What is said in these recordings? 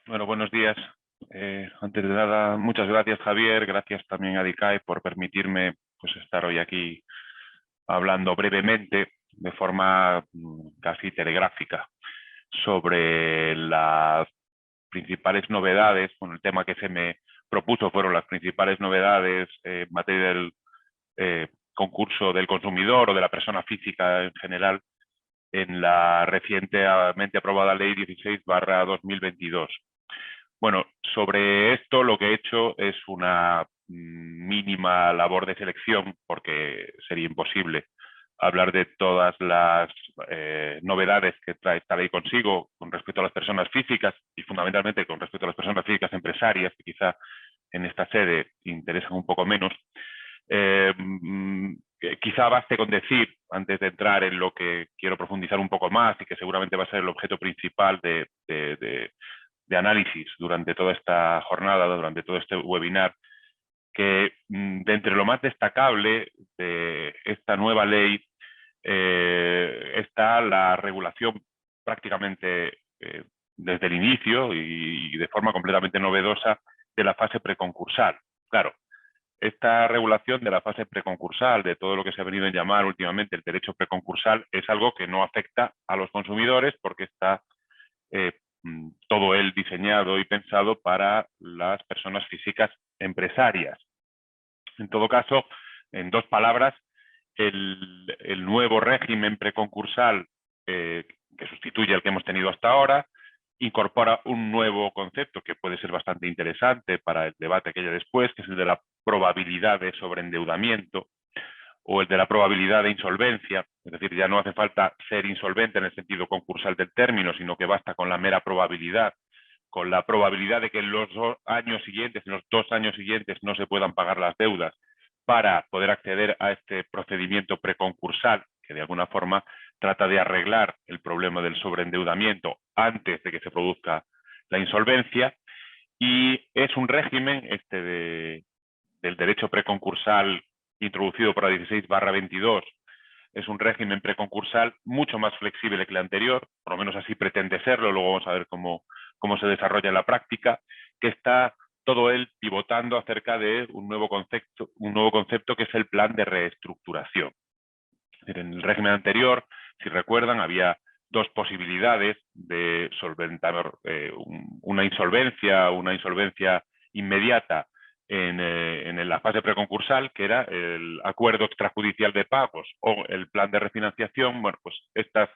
Bueno, buenos días. Antes de nada, muchas gracias, Javier. Gracias también a DICAE por permitirme pues, estar hoy aquí hablando brevemente, de forma casi telegráfica, sobre las principales novedades. Bueno, el tema que se me propuso fueron las principales novedades en materia del concurso del consumidor o de la persona física en general en la recientemente aprobada Ley 16/2022. Bueno, sobre esto lo que he hecho es una mínima labor de selección, porque sería imposible hablar de todas las novedades que trae esta ley consigo con respecto a las personas físicas y fundamentalmente con respecto a las personas físicas empresarias, que quizá en esta sede interesan un poco menos. Eh, Quizá baste con decir, antes de entrar en lo que quiero profundizar un poco más y que seguramente va a ser el objeto principal de análisis durante toda esta jornada, durante todo este webinar, que de entre lo más destacable de esta nueva ley está la regulación prácticamente desde el inicio y de forma completamente novedosa de la fase preconcursal. Claro, esta regulación de la fase preconcursal, de todo lo que se ha venido a llamar últimamente el derecho preconcursal, es algo que no afecta a los consumidores porque está todo él diseñado y pensado para las personas físicas empresarias. En todo caso, en dos palabras, el nuevo régimen preconcursal que sustituye al que hemos tenido hasta ahora incorpora un nuevo concepto que puede ser bastante interesante para el debate que haya después, que es el de la probabilidad de sobreendeudamiento o el de la probabilidad de insolvencia, es decir, ya no hace falta ser insolvente en el sentido concursal del término, sino que basta con la mera probabilidad, con la probabilidad de que en los 2 años siguientes, en los 2 años siguientes no se puedan pagar las deudas para poder acceder a este procedimiento preconcursal, que de alguna forma trata de arreglar el problema del sobreendeudamiento antes de que se produzca la insolvencia. Y es un régimen del derecho preconcursal introducido por la 16/22, es un régimen preconcursal mucho más flexible que el anterior, por lo menos así pretende serlo, luego vamos a ver cómo se desarrolla en la práctica, que está todo él pivotando acerca de un nuevo concepto que es el plan de reestructuración. En el régimen anterior, si recuerdan, había dos posibilidades de solventar una insolvencia inmediata en la fase preconcursal, que era el acuerdo extrajudicial de pagos o el plan de refinanciación. Bueno, pues estas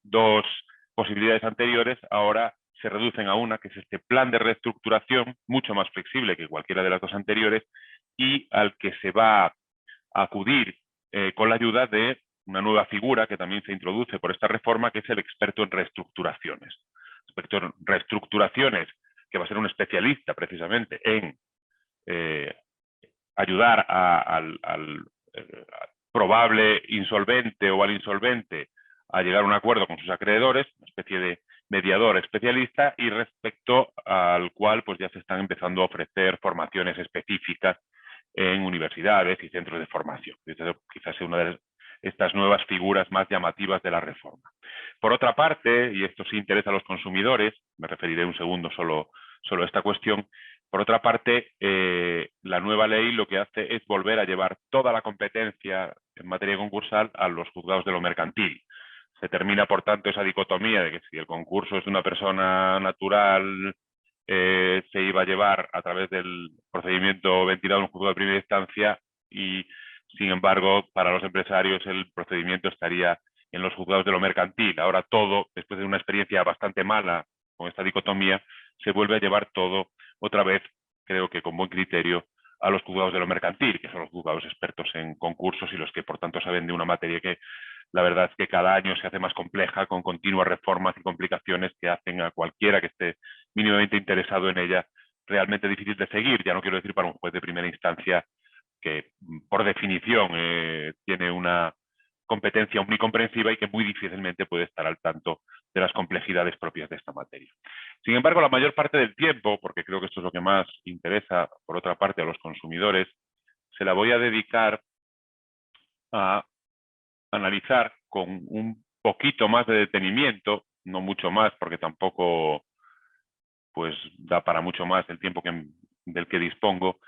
dos posibilidades anteriores ahora se reducen a una, que es este plan de reestructuración, mucho más flexible que cualquiera de las dos anteriores, y al que se va a acudir con la ayuda de una nueva figura que también se introduce por esta reforma, que es el experto en reestructuraciones. Experto en reestructuraciones, que va a ser un especialista precisamente en ayudar al probable insolvente o al insolvente a llegar a un acuerdo con sus acreedores, una especie de mediador especialista, y respecto al cual pues ya se están empezando a ofrecer formaciones específicas en universidades y centros de formación. Quizás sea una de estas nuevas figuras más llamativas de la reforma. Por otra parte, y esto sí interesa a los consumidores, me referiré un segundo solo a esta cuestión, por otra parte, la nueva ley lo que hace es volver a llevar toda la competencia en materia concursal a los juzgados de lo mercantil. Se termina, por tanto, esa dicotomía de que si el concurso es de una persona natural, se iba a llevar a través del procedimiento ventilado en un juzgado de primera instancia y, sin embargo, para los empresarios el procedimiento estaría en los juzgados de lo mercantil. Ahora todo, después de una experiencia bastante mala con esta dicotomía, se vuelve a llevar todo otra vez, creo que con buen criterio, a los juzgados de lo mercantil, que son los juzgados expertos en concursos y los que, por tanto, saben de una materia que la verdad es que cada año se hace más compleja con continuas reformas y complicaciones que hacen a cualquiera que esté mínimamente interesado en ella realmente difícil de seguir. Ya no quiero decir para un juez de primera instancia que, por definición, tiene una competencia omnicomprensiva y que muy difícilmente puede estar al tanto de las complejidades propias de esta materia. Sin embargo, la mayor parte del tiempo, porque creo que esto es lo que más interesa, por otra parte, a los consumidores, se la voy a dedicar a analizar con un poquito más de detenimiento, no mucho más, porque tampoco pues da para mucho más el tiempo del que dispongo,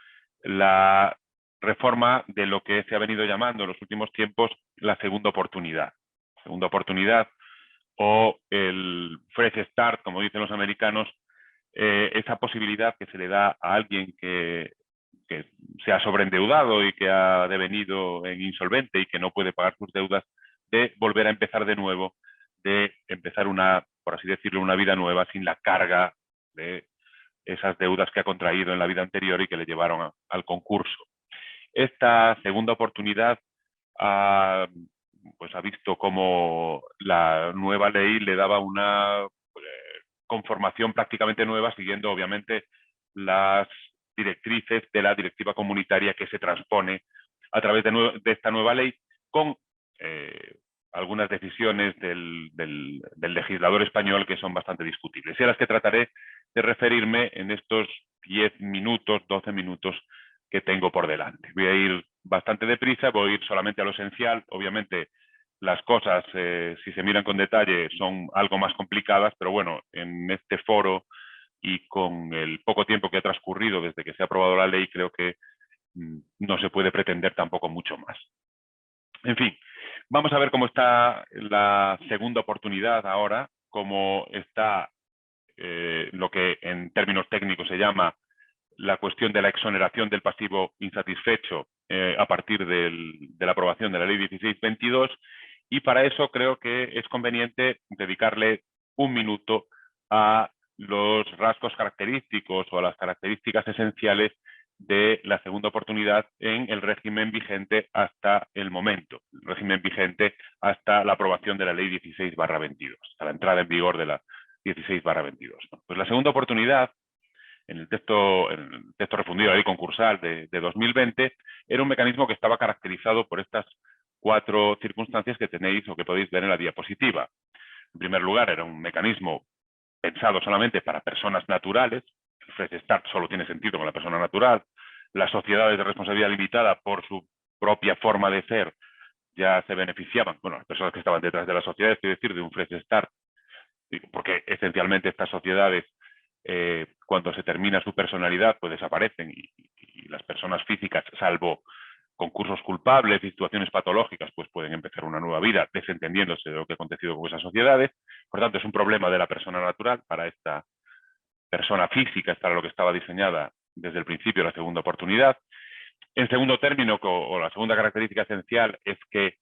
la reforma de lo que se ha venido llamando en los últimos tiempos la segunda oportunidad. Segunda oportunidad o el fresh start, como dicen los americanos, esa posibilidad que se le da a alguien que se ha sobreendeudado y que ha devenido en insolvente y que no puede pagar sus deudas, de volver a empezar de nuevo, de empezar por así decirlo, una vida nueva sin la carga de esas deudas que ha contraído en la vida anterior y que le llevaron al concurso. Esta segunda oportunidad pues ha visto cómo la nueva ley le daba una conformación prácticamente nueva, siguiendo obviamente las directrices de la directiva comunitaria que se transpone a través de esta nueva ley, con algunas decisiones del legislador español que son bastante discutibles, y a las que trataré de referirme en estos 10 minutos, 12 minutos que tengo por delante. Voy a ir bastante deprisa, voy a ir solamente a lo esencial. Obviamente las cosas, si se miran con detalle, son algo más complicadas, pero bueno, en este foro y con el poco tiempo que ha transcurrido desde que se ha aprobado la ley, creo que no se puede pretender tampoco mucho más. En fin, vamos a ver cómo está la segunda oportunidad ahora, cómo está lo que en términos técnicos se llama la cuestión de la exoneración del pasivo insatisfecho a partir de la aprobación de la ley 1622, y para eso creo que es conveniente dedicarle un minuto a los rasgos característicos o a las características esenciales de la segunda oportunidad en el régimen vigente hasta el momento, el régimen vigente hasta la aprobación de la ley 16/22, hasta la entrada en vigor de la 16/22. Pues la segunda oportunidad, en el texto refundido de la ley concursal de 2020, era un mecanismo que estaba caracterizado por estas 4 circunstancias que tenéis o que podéis ver en la diapositiva. En primer lugar, era un mecanismo pensado solamente para personas naturales. El Fresh Start solo tiene sentido con la persona natural. Las sociedades de responsabilidad limitada, por su propia forma de ser, ya se beneficiaban, bueno, las personas que estaban detrás de las sociedades, quiero decir, de un Fresh Start, porque esencialmente estas sociedades, cuando se termina su personalidad, pues desaparecen, y las personas físicas, salvo concursos culpables y situaciones patológicas, pues pueden empezar una nueva vida desentendiéndose de lo que ha acontecido con esas sociedades. Por tanto, es un problema de la persona natural. Para esta persona física es para lo que estaba diseñada desde el principio la segunda oportunidad. En segundo término, o la segunda característica esencial, es que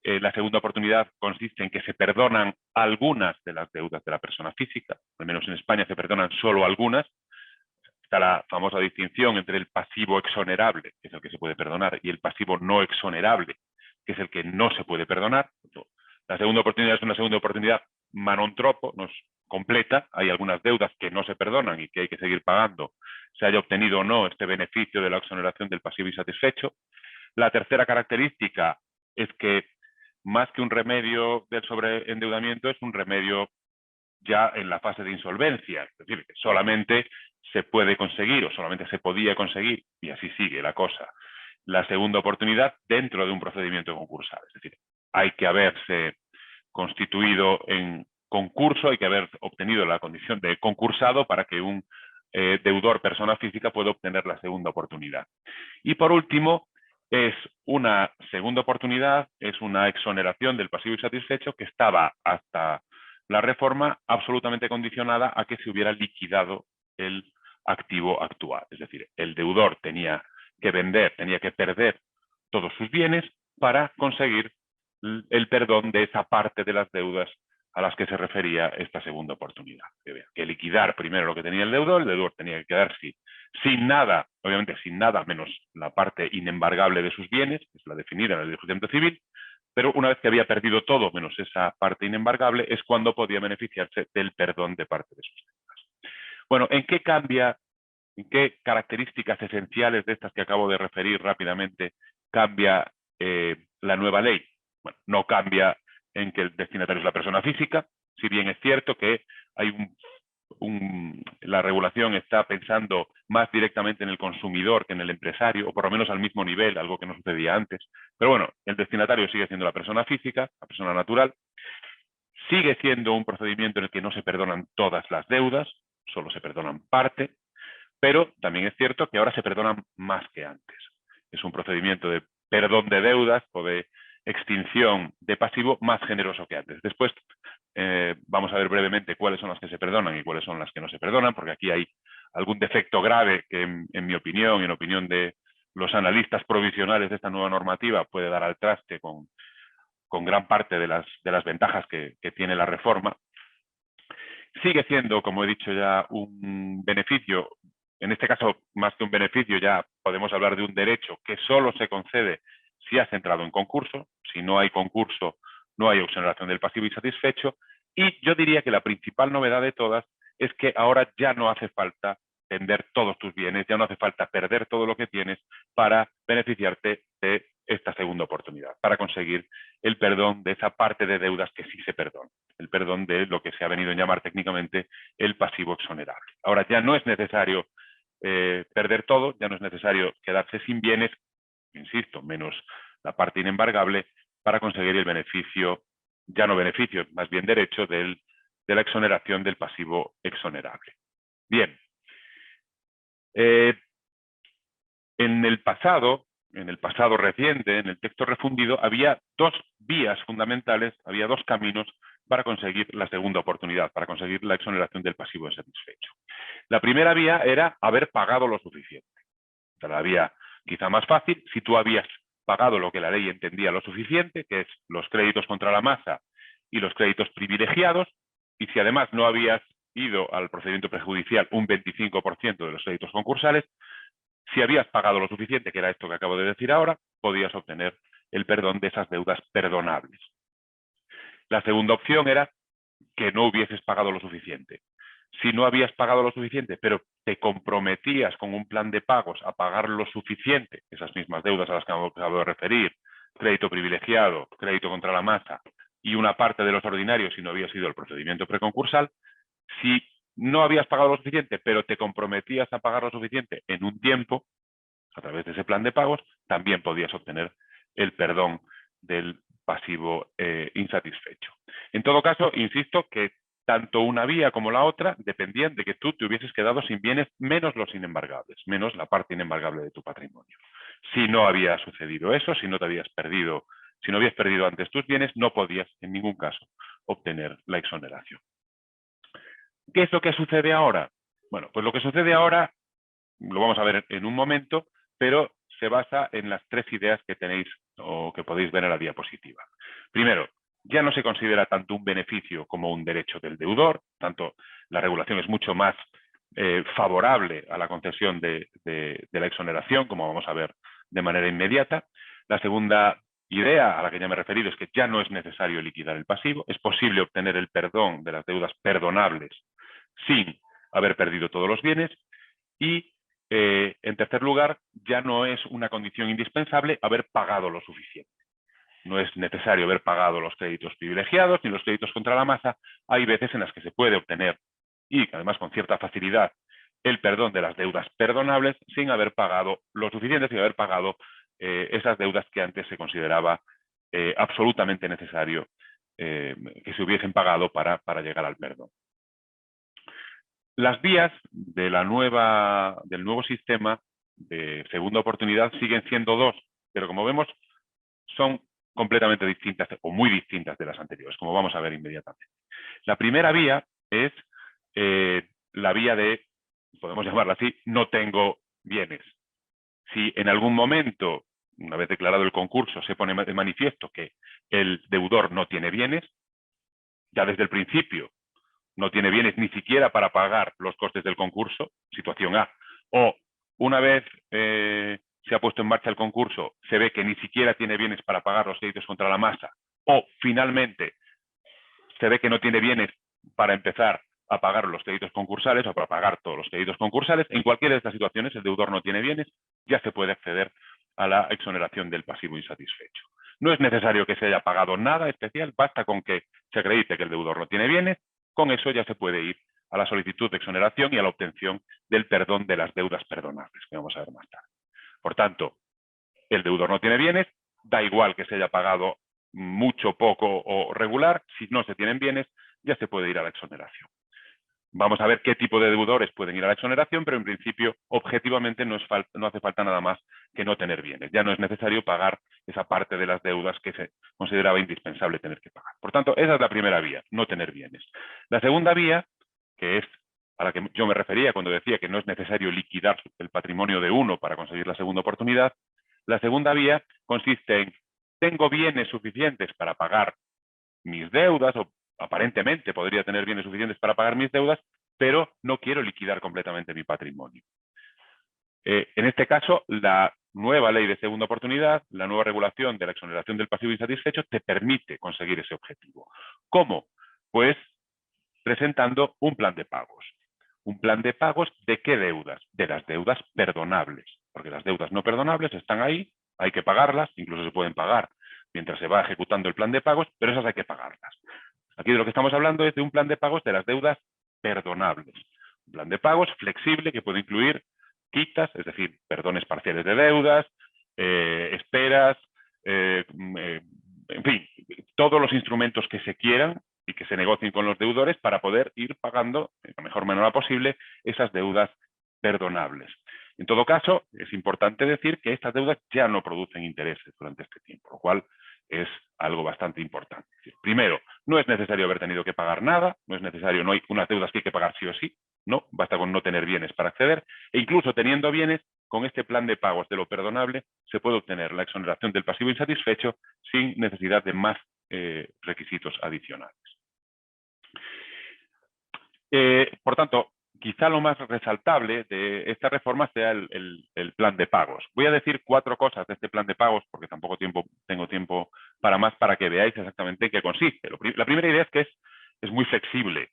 la segunda oportunidad consiste en que se perdonan algunas de las deudas de la persona física. Al menos en España se perdonan solo algunas. Está la famosa distinción entre el pasivo exonerable, que es el que se puede perdonar, y el pasivo no exonerable, que es el que no se puede perdonar. La segunda oportunidad es una segunda oportunidad manontropo, no es completa. Hay algunas deudas que no se perdonan y que hay que seguir pagando, se haya obtenido o no este beneficio de la exoneración del pasivo insatisfecho. La tercera característica es que, más que un remedio del sobreendeudamiento, es un remedio ya en la fase de insolvencia. Es decir, que solamente se puede conseguir, o solamente se podía conseguir, y así sigue la cosa, la segunda oportunidad dentro de un procedimiento concursal. Es decir, hay que haberse constituido en concurso, hay que haber obtenido la condición de concursado para que un deudor persona física pueda obtener la segunda oportunidad. Y por último, es una segunda oportunidad, es una exoneración del pasivo insatisfecho que estaba hasta la reforma absolutamente condicionada a que se hubiera liquidado el activo actual. Es decir, el deudor tenía que vender, tenía que perder todos sus bienes para conseguir el perdón de esa parte de las deudas a las que se refería esta segunda oportunidad. Que liquidar primero lo que tenía el deudor tenía que quedarse sin nada, obviamente sin nada menos la parte inembargable de sus bienes, que es la definida en el enjuiciamiento civil, pero una vez que había perdido todo menos esa parte inembargable, es cuando podía beneficiarse del perdón de parte de sus deudas. Bueno, ¿en qué cambia, en qué características esenciales de estas que acabo de referir rápidamente cambia la nueva ley? Bueno, no cambia en que el destinatario es la persona física, si bien es cierto que hay la regulación está pensando más directamente en el consumidor que en el empresario, o por lo menos al mismo nivel, algo que no sucedía antes. Pero bueno, el destinatario sigue siendo la persona física, la persona natural. Sigue siendo un procedimiento en el que no se perdonan todas las deudas. solo se perdonan parte, pero también es cierto que ahora se perdonan más que antes. Es un procedimiento de perdón de deudas o de extinción de pasivo más generoso que antes. Después vamos a ver brevemente cuáles son las que se perdonan y cuáles son las que no se perdonan, porque aquí hay algún defecto grave que en mi opinión y en opinión de los analistas provisionales de esta nueva normativa puede dar al traste con gran parte de las ventajas que tiene la reforma. Sigue siendo, como he dicho ya, un beneficio, en este caso más que un beneficio ya podemos hablar de un derecho que solo se concede si has entrado en concurso. Si no hay concurso, no hay exoneración del pasivo insatisfecho. Y yo diría que la principal novedad de todas es que ahora ya no hace falta vender todos tus bienes, ya no hace falta perder todo lo que tienes para beneficiarte de esta segunda oportunidad, para conseguir el perdón de esa parte de deudas que sí se perdona, el perdón de lo que se ha venido a llamar técnicamente el pasivo exonerable. Ahora ya no es necesario perder todo, ya no es necesario quedarse sin bienes, insisto, menos la parte inembargable, para conseguir el beneficio, ya no beneficio, más bien derecho de la exoneración del pasivo exonerable. Bien. En el pasado reciente, en el texto refundido, había dos vías fundamentales, había dos caminos para conseguir la segunda oportunidad, para conseguir la exoneración del pasivo insatisfecho. La primera vía era haber pagado lo suficiente. O sea, la vía quizá más fácil, si tú habías pagado lo que la ley entendía lo suficiente, que es los créditos contra la masa y los créditos privilegiados, y si además no habías ido al procedimiento prejudicial un 25% de los créditos concursales, si habías pagado lo suficiente, que era esto que acabo de decir ahora, podías obtener el perdón de esas deudas perdonables. La segunda opción era que no hubieses pagado lo suficiente. Si no habías pagado lo suficiente, pero te comprometías con un plan de pagos a pagar lo suficiente, esas mismas deudas a las que acabo de referir, crédito privilegiado, crédito contra la masa y una parte de los ordinarios si no habías ido al procedimiento preconcursal, si no habías pagado lo suficiente, pero te comprometías a pagar lo suficiente en un tiempo, a través de ese plan de pagos, también podías obtener el perdón del pasivo insatisfecho. En todo caso, insisto que tanto una vía como la otra dependían de que tú te hubieses quedado sin bienes menos los inembargables, menos la parte inembargable de tu patrimonio. Si no había sucedido eso, si no habías perdido antes tus bienes, no podías en ningún caso obtener la exoneración. ¿Qué es lo que sucede ahora? Bueno, pues lo que sucede ahora lo vamos a ver en un momento, pero se basa en las tres ideas que tenéis o que podéis ver en la diapositiva. Primero, ya no se considera tanto un beneficio como un derecho del deudor, tanto la regulación es mucho más favorable a la concesión de la exoneración, como vamos a ver de manera inmediata. La segunda idea a la que ya me he referido es que ya no es necesario liquidar el pasivo, es posible obtener el perdón de las deudas perdonables sin haber perdido todos los bienes. Y, en tercer lugar, ya no es una condición indispensable haber pagado lo suficiente. No es necesario haber pagado los créditos privilegiados ni los créditos contra la masa. Hay veces en las que se puede obtener, y además con cierta facilidad, el perdón de las deudas perdonables sin haber pagado lo suficiente, sin haber pagado esas deudas que antes se consideraba absolutamente necesario que se hubiesen pagado para llegar al perdón. Las vías del nuevo sistema de segunda oportunidad siguen siendo dos, pero como vemos son completamente distintas o muy distintas de las anteriores, como vamos a ver inmediatamente. La primera vía es la vía de, podemos llamarla así, no tengo bienes. Si en algún momento, una vez declarado el concurso, se pone de manifiesto que el deudor no tiene bienes, ya desde el principio no tiene bienes ni siquiera para pagar los costes del concurso, situación A, o una vez se ha puesto en marcha el concurso, se ve que ni siquiera tiene bienes para pagar los créditos contra la masa, o finalmente se ve que no tiene bienes para empezar a pagar los créditos concursales o para pagar todos los créditos concursales, en cualquiera de estas situaciones el deudor no tiene bienes, ya se puede acceder a la exoneración del pasivo insatisfecho. No es necesario que se haya pagado nada especial, basta con que se acredite que el deudor no tiene bienes, con eso ya se puede ir a la solicitud de exoneración y a la obtención del perdón de las deudas perdonables, que vamos a ver más tarde. Por tanto, el deudor no tiene bienes, da igual que se haya pagado mucho, poco o regular, si no se tienen bienes, ya se puede ir a la exoneración. Vamos a ver qué tipo de deudores pueden ir a la exoneración, pero en principio, objetivamente, no hace falta nada más que no tener bienes. Ya no es necesario pagar esa parte de las deudas que se consideraba indispensable tener que pagar. Por tanto, esa es la primera vía, no tener bienes. La segunda vía, que es a la que yo me refería cuando decía que no es necesario liquidar el patrimonio de uno para conseguir la segunda oportunidad, la segunda vía consiste en: tengo bienes suficientes para pagar mis deudas, o aparentemente podría tener bienes suficientes para pagar mis deudas, pero no quiero liquidar completamente mi patrimonio. En este caso, la nueva ley de segunda oportunidad, la nueva regulación de la exoneración del pasivo insatisfecho, te permite conseguir ese objetivo. ¿Cómo? Pues presentando un plan de pagos. ¿Un plan de pagos de qué deudas? De las deudas perdonables, porque las deudas no perdonables están ahí, hay que pagarlas, incluso se pueden pagar mientras se va ejecutando el plan de pagos, pero esas hay que pagarlas. Aquí de lo que estamos hablando es de un plan de pagos de las deudas perdonables. Un plan de pagos flexible que puede incluir quitas, es decir, perdones parciales de deudas, esperas, en fin, todos los instrumentos que se quieran y que se negocien con los deudores para poder ir pagando de la mejor manera posible esas deudas perdonables. En todo caso, es importante decir que estas deudas ya no producen intereses durante este tiempo, lo cual es algo bastante importante. Primero, no es necesario haber tenido que pagar nada, no hay unas deudas que hay que pagar sí o sí, no, basta con no tener bienes para acceder, e incluso teniendo bienes, con este plan de pagos de lo perdonable se puede obtener la exoneración del pasivo insatisfecho sin necesidad de más requisitos adicionales. Por tanto, quizá lo más resaltable de esta reforma sea el plan de pagos. Voy a decir 4 cosas de este plan de pagos, porque tampoco tengo tiempo para más, para que veáis exactamente en qué consiste. La primera idea es que es muy flexible.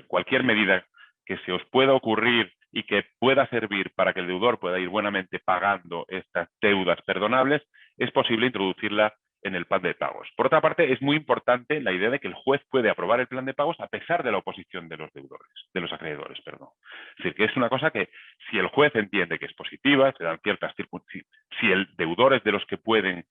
Cualquier medida que se os pueda ocurrir y que pueda servir para que el deudor pueda ir buenamente pagando estas deudas perdonables, es posible introducirla en el plan de pagos. Por otra parte, es muy importante la idea de que el juez puede aprobar el plan de pagos a pesar de la oposición de los deudores, de los acreedores, perdón. Es decir, que es una cosa que, si el juez entiende que es positiva, se dan ciertas circunstancias, si el deudor es de los que pueden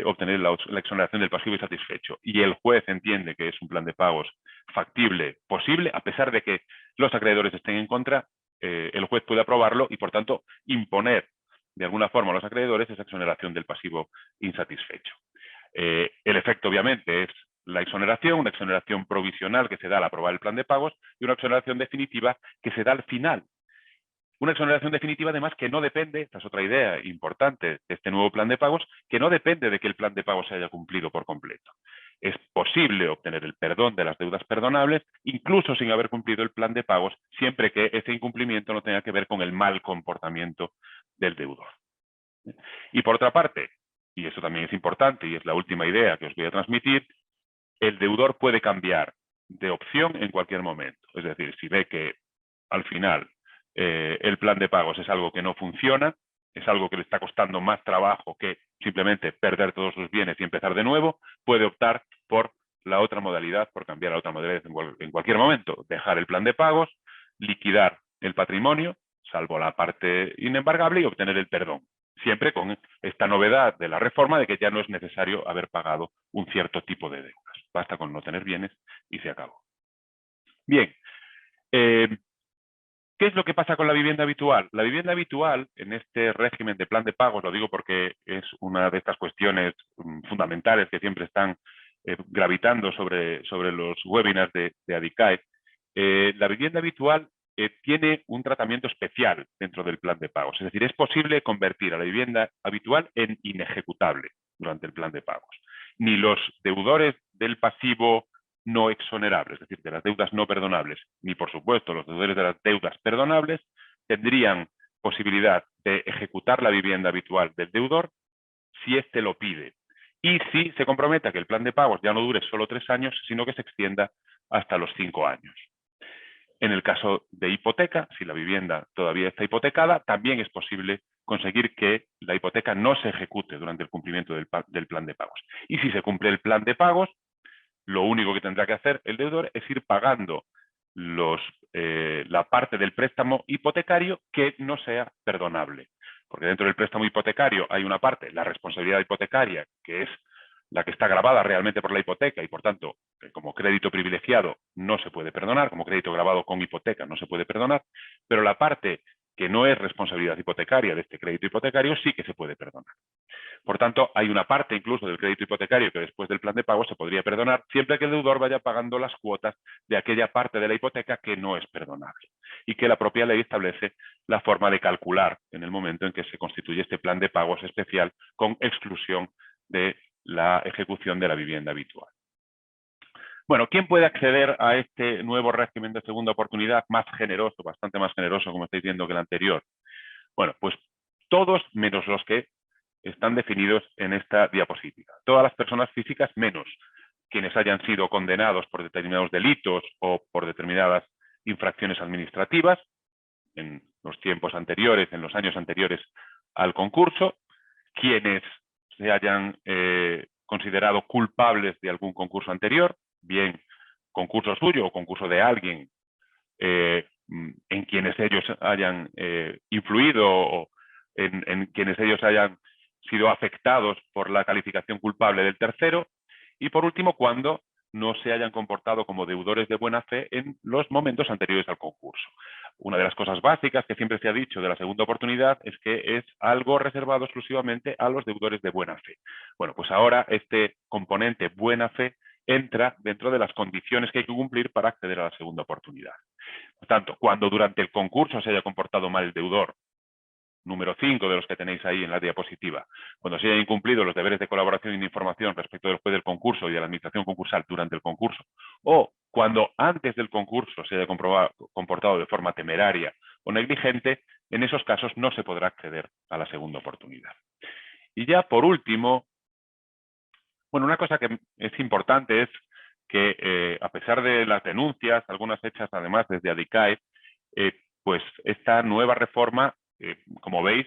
obtener la exoneración del pasivo insatisfecho y el juez entiende que es un plan de pagos factible, posible, a pesar de que los acreedores estén en contra, el juez puede aprobarlo y, por tanto, imponer de alguna forma a los acreedores esa exoneración del pasivo insatisfecho. El efecto, obviamente, es la exoneración, una exoneración provisional que se da al aprobar el plan de pagos y una exoneración definitiva que se da al final. Una exoneración definitiva, además, que no depende, esta es otra idea importante de este nuevo plan de pagos, que no depende de que el plan de pagos se haya cumplido por completo. Es posible obtener el perdón de las deudas perdonables, incluso sin haber cumplido el plan de pagos, siempre que ese incumplimiento no tenga que ver con el mal comportamiento del deudor. Y por otra parte, y eso también es importante y es la última idea que os voy a transmitir, el deudor puede cambiar de opción en cualquier momento. Es decir, si ve que al final el plan de pagos es algo que no funciona, es algo que le está costando más trabajo que simplemente perder todos sus bienes y empezar de nuevo, puede optar por la otra modalidad, por cambiar a otra modalidad en cualquier momento, dejar el plan de pagos, liquidar el patrimonio, salvo la parte inembargable, y obtener el perdón. Siempre con esta novedad de la reforma de que ya no es necesario haber pagado un cierto tipo de deudas. Basta con no tener bienes y se acabó. Bien, ¿qué es lo que pasa con la vivienda habitual? La vivienda habitual, en este régimen de plan de pagos, lo digo porque es una de estas cuestiones fundamentales que siempre están gravitando sobre los webinars de ADICAE, la vivienda habitual tiene un tratamiento especial dentro del plan de pagos. Es decir, es posible convertir a la vivienda habitual en inejecutable durante el plan de pagos. Ni los deudores del pasivo no exonerables, es decir, de las deudas no perdonables, ni por supuesto los deudores de las deudas perdonables, tendrían posibilidad de ejecutar la vivienda habitual del deudor si éste lo pide. Y si se compromete a que el plan de pagos ya no dure solo 3 años, sino que se extienda hasta los 5 años. En el caso de hipoteca, si la vivienda todavía está hipotecada, también es posible conseguir que la hipoteca no se ejecute durante el cumplimiento del plan de pagos. Y si se cumple el plan de pagos, lo único que tendrá que hacer el deudor es ir pagando la parte del préstamo hipotecario que no sea perdonable. Porque dentro del préstamo hipotecario hay una parte, la responsabilidad hipotecaria, que es la que está gravada realmente por la hipoteca y, por tanto, como crédito privilegiado no se puede perdonar, como crédito gravado con hipoteca no se puede perdonar, pero la parte que no es responsabilidad hipotecaria de este crédito hipotecario sí que se puede perdonar. Por tanto, hay una parte incluso del crédito hipotecario que después del plan de pago se podría perdonar siempre que el deudor vaya pagando las cuotas de aquella parte de la hipoteca que no es perdonable y que la propia ley establece la forma de calcular en el momento en que se constituye este plan de pagos especial con exclusión de la ejecución de la vivienda habitual. Bueno, ¿quién puede acceder a este nuevo régimen de segunda oportunidad más generoso, bastante más generoso, como estáis viendo, que el anterior? Bueno, pues todos menos los que están definidos en esta diapositiva. Todas las personas físicas menos quienes hayan sido condenados por determinados delitos o por determinadas infracciones administrativas en los tiempos anteriores, en los años anteriores al concurso, quienes se hayan considerado culpables de algún concurso anterior, bien concurso suyo o concurso de alguien en quienes ellos hayan influido o en quienes ellos hayan sido afectados por la calificación culpable del tercero, y por último, cuando no se hayan comportado como deudores de buena fe en los momentos anteriores al concurso. Una de las cosas básicas que siempre se ha dicho de la segunda oportunidad es que es algo reservado exclusivamente a los deudores de buena fe. Bueno, pues ahora este componente buena fe entra dentro de las condiciones que hay que cumplir para acceder a la segunda oportunidad. Por tanto, cuando durante el concurso se haya comportado mal el deudor, número 5 de los que tenéis ahí en la diapositiva, cuando se hayan incumplido los deberes de colaboración y de información respecto del juez del concurso y de la administración concursal durante el concurso, o cuando antes del concurso se haya comportado de forma temeraria o negligente, en esos casos no se podrá acceder a la segunda oportunidad. Y ya por último, bueno, una cosa que es importante es que a pesar de las denuncias, algunas hechas además desde ADICAE, pues esta nueva reforma, como veis,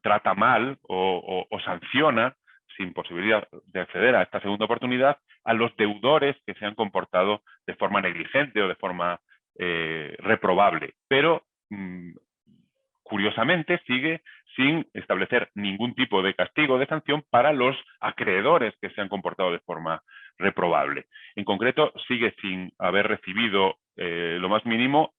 trata mal o sanciona, sin posibilidad de acceder a esta segunda oportunidad, a los deudores que se han comportado de forma negligente o de forma reprobable. Pero, curiosamente, sigue sin establecer ningún tipo de castigo o de sanción para los acreedores que se han comportado de forma reprobable. En concreto, sigue sin haber recibido lo más mínimo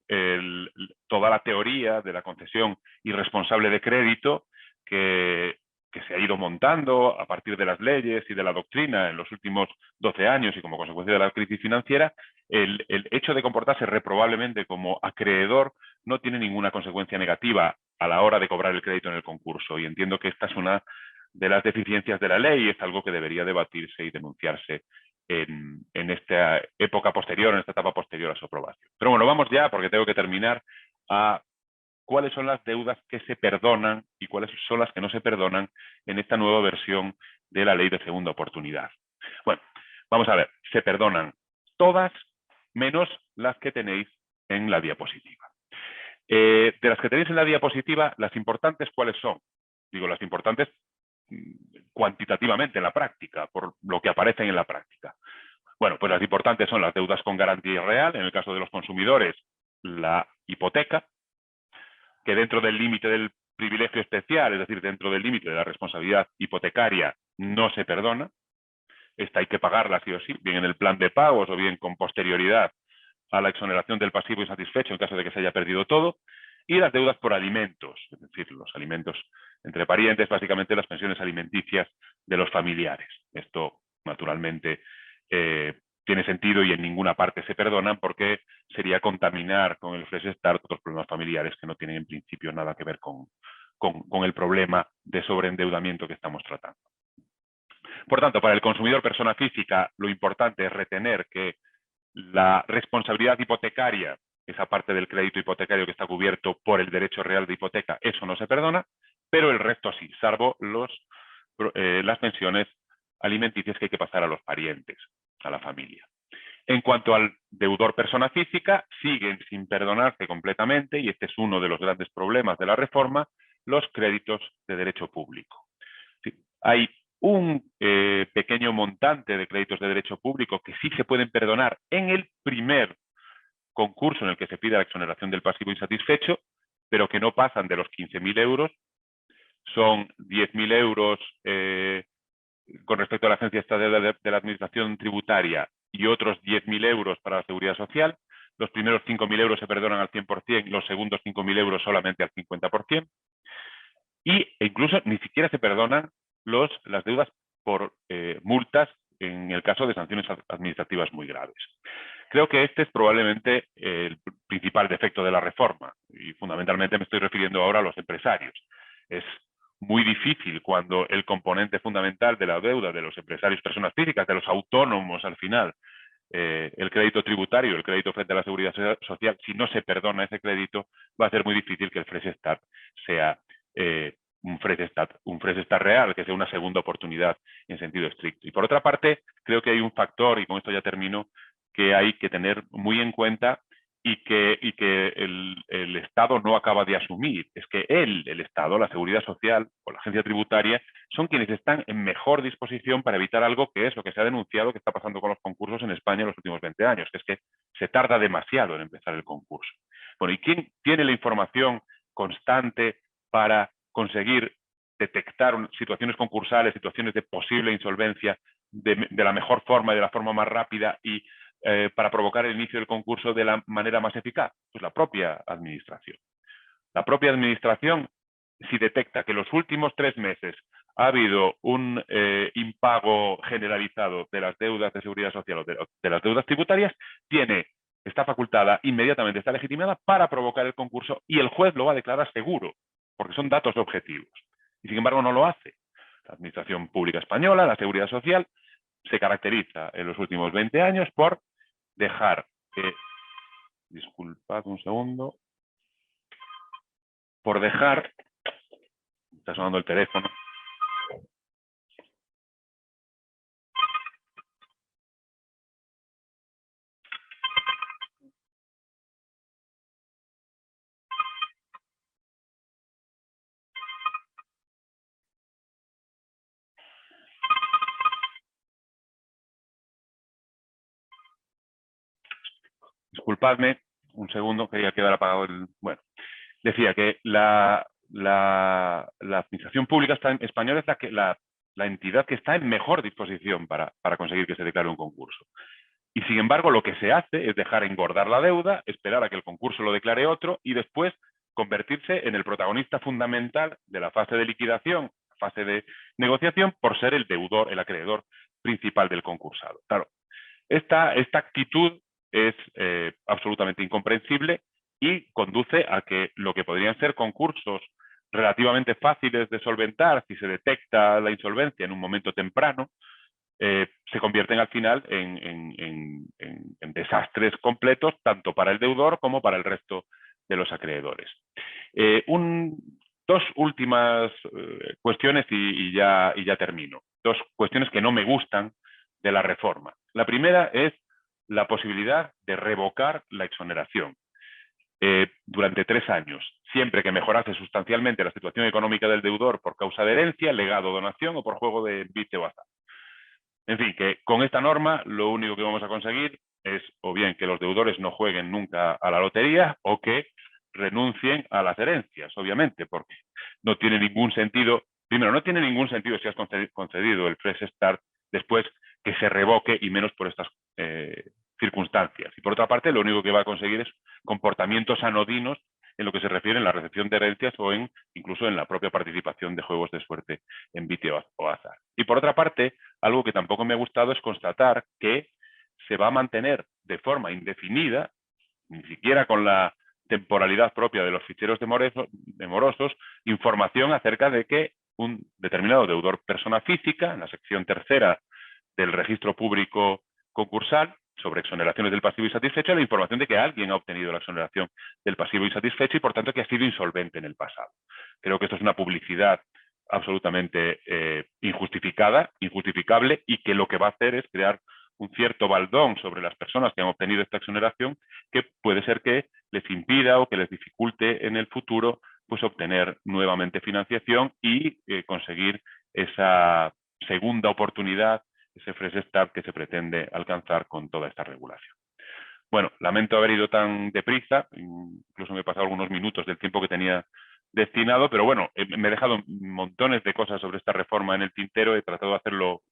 toda la teoría de la concesión irresponsable de crédito que se ha ido montando a partir de las leyes y de la doctrina en los últimos 12 años y como consecuencia de la crisis financiera. El hecho de comportarse reprobablemente como acreedor no tiene ninguna consecuencia negativa a la hora de cobrar el crédito en el concurso, y entiendo que esta es una de las deficiencias de la ley y es algo que debería debatirse y denunciarse en esta época posterior, en esta etapa posterior a su aprobación. Pero bueno, vamos ya, porque tengo que terminar, a cuáles son las deudas que se perdonan y cuáles son las que no se perdonan en esta nueva versión de la ley de segunda oportunidad. Bueno, vamos a ver, se perdonan todas menos las que tenéis en la diapositiva. De las que tenéis en la diapositiva, las importantes, ¿cuáles son? Digo, las importantes cuantitativamente en la práctica, por lo que aparecen en la práctica. Bueno, pues las importantes son las deudas con garantía real, en el caso de los consumidores, la hipoteca, que dentro del límite del privilegio especial, es decir, dentro del límite de la responsabilidad hipotecaria, no se perdona. Esta hay que pagarla sí o sí, bien en el plan de pagos o bien con posterioridad a la exoneración del pasivo insatisfecho en caso de que se haya perdido todo. Y las deudas por alimentos, es decir, los alimentos entre parientes, básicamente las pensiones alimenticias de los familiares. Esto, naturalmente, tiene sentido y en ninguna parte se perdonan porque sería contaminar con el Fresh Start otros problemas familiares que no tienen en principio nada que ver con el problema de sobreendeudamiento que estamos tratando. Por tanto, para el consumidor persona física, lo importante es retener que la responsabilidad hipotecaria, esa parte del crédito hipotecario que está cubierto por el derecho real de hipoteca, eso no se perdona, pero el resto sí, salvo las pensiones alimenticias que hay que pasar a los parientes, a la familia. En cuanto al deudor persona física, siguen sin perdonarse completamente, y este es uno de los grandes problemas de la reforma, los créditos de derecho público. Sí, hay un pequeño montante de créditos de derecho público que sí se pueden perdonar en el primer concurso en el que se pide la exoneración del pasivo insatisfecho, pero que no pasan de los 15.000 euros. Son 10.000 euros con respecto a la Agencia Estatal de la Administración Tributaria y otros 10.000 euros para la Seguridad Social. Los primeros 5.000 euros se perdonan al 100%, los segundos 5.000 euros solamente al 50%. E incluso ni siquiera se perdonan las deudas por multas en el caso de sanciones administrativas muy graves. Creo que este es probablemente el principal defecto de la reforma y fundamentalmente me estoy refiriendo ahora a los empresarios. Es muy difícil cuando el componente fundamental de la deuda de los empresarios, personas físicas, de los autónomos al final, el crédito tributario, el crédito frente a la seguridad social, si no se perdona ese crédito, va a ser muy difícil que el Fresh Start sea un Fresh Start real, que sea una segunda oportunidad en sentido estricto. Y por otra parte, creo que hay un factor, y con esto ya termino, que hay que tener muy en cuenta y que el Estado no acaba de asumir. Es que el Estado, la Seguridad Social o la Agencia Tributaria, son quienes están en mejor disposición para evitar algo que es lo que se ha denunciado que está pasando con los concursos en España en los últimos 20 años, que es que se tarda demasiado en empezar el concurso. Bueno, ¿y quién tiene la información constante para conseguir detectar situaciones concursales, situaciones de posible insolvencia de la mejor forma y de la forma más rápida y para provocar el inicio del concurso de la manera más eficaz? Pues la propia administración. La propia administración, si detecta que los últimos 3 meses ha habido un impago generalizado de las deudas de seguridad social o de las deudas tributarias, está facultada inmediatamente, está legitimada para provocar el concurso y el juez lo va a declarar seguro, porque son datos objetivos. Y sin embargo no lo hace. La Administración Pública Española, la Seguridad Social, se caracteriza en los últimos 20 años por dejar que, disculpad un segundo, por dejar, está sonando el teléfono, disculpadme un segundo, quería quedar apagado el... Bueno, decía que la Administración Pública Española es la entidad que está en mejor disposición para conseguir que se declare un concurso. Y sin embargo, lo que se hace es dejar engordar la deuda, esperar a que el concurso lo declare otro y después convertirse en el protagonista fundamental de la fase de liquidación, fase de negociación, por ser el deudor, el acreedor principal del concursado. Claro, esta actitud es absolutamente incomprensible y conduce a que lo que podrían ser concursos relativamente fáciles de solventar si se detecta la insolvencia en un momento temprano, se convierten al final en desastres completos, tanto para el deudor como para el resto de los acreedores. Dos últimas cuestiones y ya termino. Dos cuestiones que no me gustan de la reforma. La primera es la posibilidad de revocar la exoneración durante 3 años, siempre que mejorase sustancialmente la situación económica del deudor por causa de herencia, legado, donación o por juego de vite o azar. En fin, que con esta norma lo único que vamos a conseguir es o bien que los deudores no jueguen nunca a la lotería o que renuncien a las herencias, obviamente, porque no tiene ningún sentido. Primero, no tiene ningún sentido si has concedido el Fresh Start después que se revoque y menos por estas circunstancias. Y por otra parte, lo único que va a conseguir es comportamientos anodinos en lo que se refiere a la recepción de herencias o incluso en la propia participación de juegos de suerte en vite o azar. Y por otra parte, algo que tampoco me ha gustado es constatar que se va a mantener de forma indefinida, ni siquiera con la temporalidad propia de los ficheros de morosos, información acerca de que un determinado deudor persona física, en la sección 3ª del registro público concursal, sobre exoneraciones del pasivo insatisfecho, la información de que alguien ha obtenido la exoneración del pasivo insatisfecho y por tanto que ha sido insolvente en el pasado. Creo que esto es una publicidad absolutamente injustificada, injustificable y que lo que va a hacer es crear un cierto baldón sobre las personas que han obtenido esta exoneración que puede ser que les impida o que les dificulte en el futuro pues obtener nuevamente financiación y conseguir esa segunda oportunidad, ese Fresh Start que se pretende alcanzar con toda esta regulación. Bueno, lamento haber ido tan deprisa, incluso me he pasado algunos minutos del tiempo que tenía destinado, pero bueno, me he dejado montones de cosas sobre esta reforma en el tintero, he tratado de hacer lo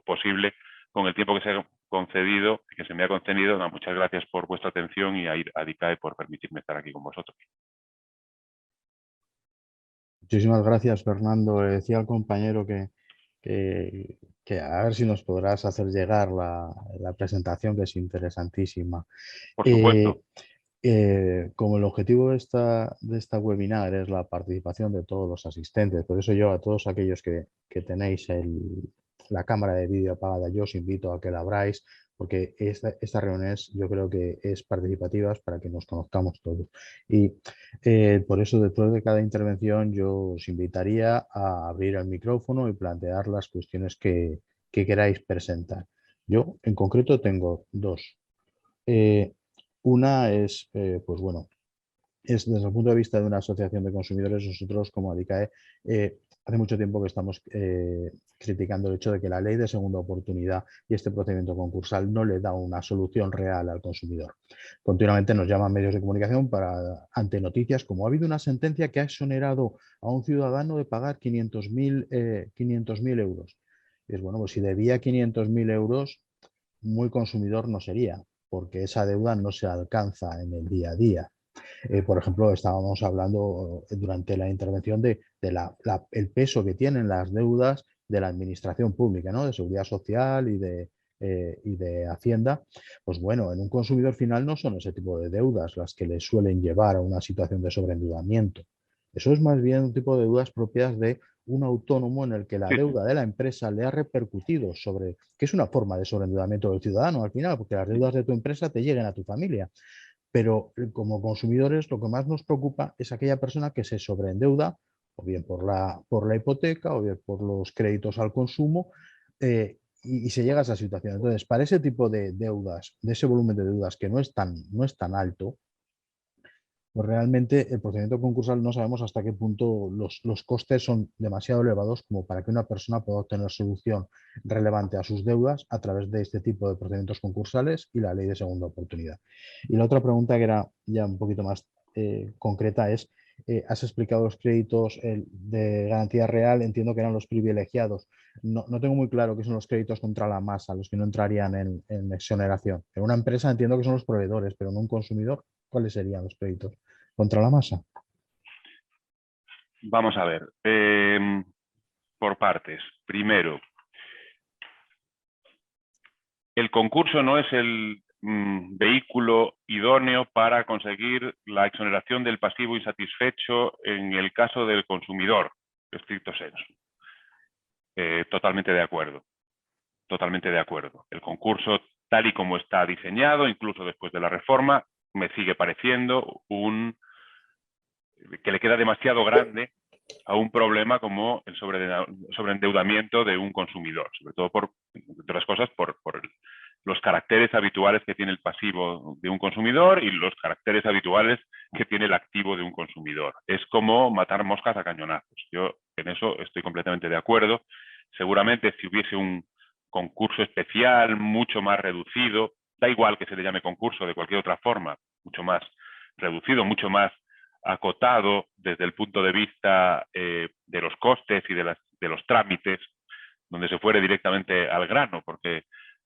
posible con el tiempo que se ha concedido, que se me ha concedido. No, muchas gracias por vuestra atención y a DICAE por permitirme estar aquí con vosotros. Muchísimas gracias, Fernando. Le decía al compañero que a ver si nos podrás hacer llegar la presentación, que es interesantísima. Por Eh, supuesto. Como el objetivo de esta webinar es la participación de todos los asistentes, por eso yo a todos aquellos que tenéis la cámara de vídeo apagada, yo os invito a que la abráis, porque esta reunión yo creo que es participativa para que nos conozcamos todos. Y por eso después de cada intervención yo os invitaría a abrir el micrófono y plantear las cuestiones que queráis presentar. Yo en concreto tengo dos. Eh, una es, pues bueno, es desde el punto de vista de una asociación de consumidores, nosotros como ADICAE, hace mucho tiempo que estamos criticando el hecho de que la ley de segunda oportunidad y este procedimiento concursal no le da una solución real al consumidor. Continuamente nos llaman medios de comunicación ante noticias como ha habido una sentencia que ha exonerado a un ciudadano de pagar 500.000 euros. Y es bueno, pues si debía 500.000 euros, muy consumidor no sería, porque esa deuda no se alcanza en el día a día. Por ejemplo, estábamos hablando durante la intervención el peso que tienen las deudas de la administración pública, ¿no? De seguridad social y de Hacienda. Pues bueno, en un consumidor final no son ese tipo de deudas las que le suelen llevar a una situación de sobreendeudamiento. Eso es más bien un tipo de deudas propias de un autónomo en el que la Sí, deuda de la empresa le ha repercutido sobre, que es una forma de sobreendeudamiento del ciudadano al final, porque las deudas de tu empresa te lleguen a tu familia. Pero como consumidores lo que más nos preocupa es aquella persona que se sobreendeuda, o bien por la hipoteca, o bien por los créditos al consumo, y se llega a esa situación. Entonces, para ese tipo de deudas, de ese volumen de deudas que no es tan alto, pues realmente el procedimiento concursal no sabemos hasta qué punto los costes son demasiado elevados como para que una persona pueda obtener solución relevante a sus deudas a través de este tipo de procedimientos concursales y la ley de segunda oportunidad. Y la otra pregunta que era ya un poquito más concreta es, has explicado los créditos de garantía real, entiendo que eran los privilegiados. No tengo muy claro qué son los créditos contra la masa, los que no entrarían en exoneración. En una empresa entiendo que son los proveedores, pero en un consumidor, ¿cuáles serían los créditos contra la masa? Vamos a ver. Por partes. Primero, el concurso no es el vehículo idóneo para conseguir la exoneración del pasivo insatisfecho en el caso del consumidor, estricto sensu. Totalmente de acuerdo. Totalmente de acuerdo. El concurso, tal y como está diseñado, incluso después de la reforma, me sigue pareciendo que le queda demasiado grande a un problema como el sobreendeudamiento de un consumidor, sobre todo por, entre otras cosas, por los caracteres habituales que tiene el pasivo de un consumidor y los caracteres habituales que tiene el activo de un consumidor. Es como matar moscas a cañonazos. Yo en eso estoy completamente de acuerdo. Seguramente si hubiese un concurso especial, mucho más reducido, da igual que se le llame concurso de cualquier otra forma, mucho más reducido, mucho más acotado desde el punto de vista de los costes y de los trámites, donde se fuere directamente al grano, porque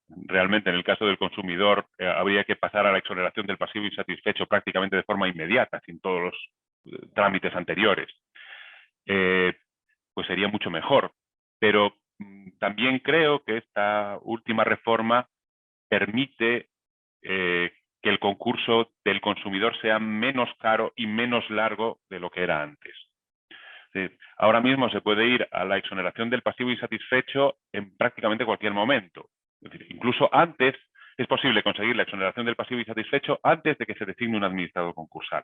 realmente en el caso del consumidor habría que pasar a la exoneración del pasivo insatisfecho prácticamente de forma inmediata, sin todos los trámites anteriores. Pues sería mucho mejor. Pero también creo que esta última reforma permite que el concurso del consumidor sea menos caro y menos largo de lo que era antes. Ahora mismo se puede ir a la exoneración del pasivo insatisfecho en prácticamente cualquier momento. Es decir, incluso antes es posible conseguir la exoneración del pasivo insatisfecho antes de que se designe un administrador concursal.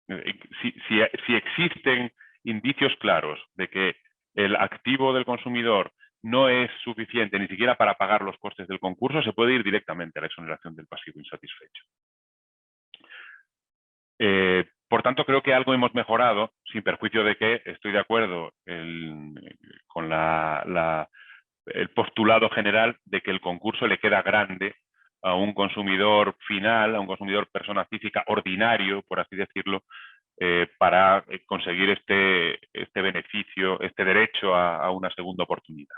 Si existen indicios claros de que el activo del consumidor no es suficiente ni siquiera para pagar los costes del concurso, se puede ir directamente a la exoneración del pasivo insatisfecho. Por tanto, creo que algo hemos mejorado, sin perjuicio de que estoy de acuerdo con el postulado general de que el concurso le queda grande a un consumidor final, a un consumidor persona física ordinario, por así decirlo, para conseguir este beneficio, este derecho a una segunda oportunidad.